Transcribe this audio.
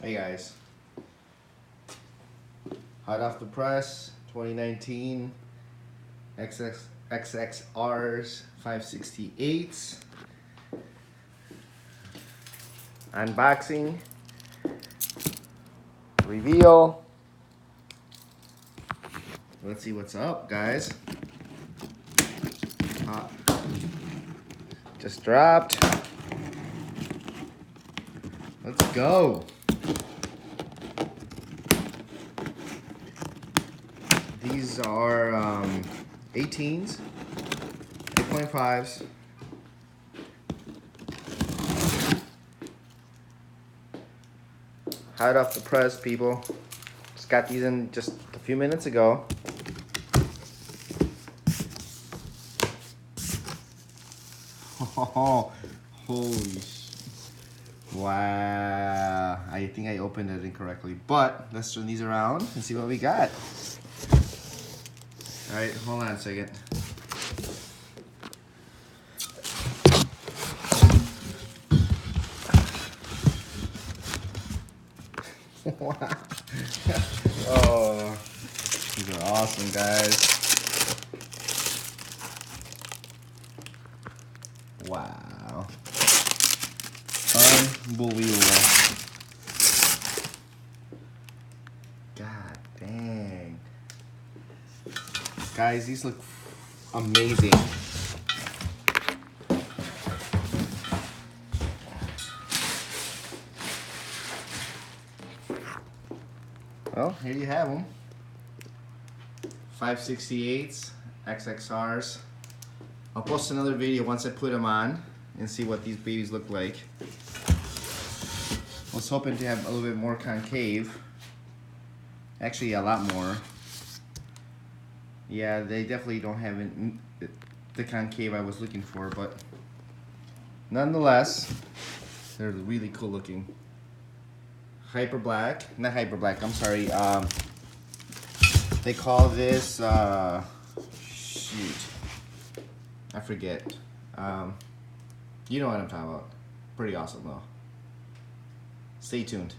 Hey guys, hot off the press, 2019 XXRs 568s. Unboxing, reveal. Let's see what's up, guys. Just dropped. Let's go. These are 18s, 8.5s. Hot off the press, people. Just got these in just a few minutes ago. Oh, holy wow. I think I opened it incorrectly, but let's turn these around and see what we got. All right, hold on a second. Wow. Oh, these are awesome, guys. Wow. Unbelievable. God dang. Guys, these look amazing. Well, here you have them. 568s, XXRs. I'll post another video once I put them on and see what these babies look like. I was hoping to have a little bit more concave. Actually, a lot more. Yeah, they definitely don't have the concave I was looking for, but nonetheless, they're really cool looking. Hyper black, not hyper black, I'm sorry. They call this, shoot, I forget. You know what I'm talking about. Pretty awesome though. Stay tuned.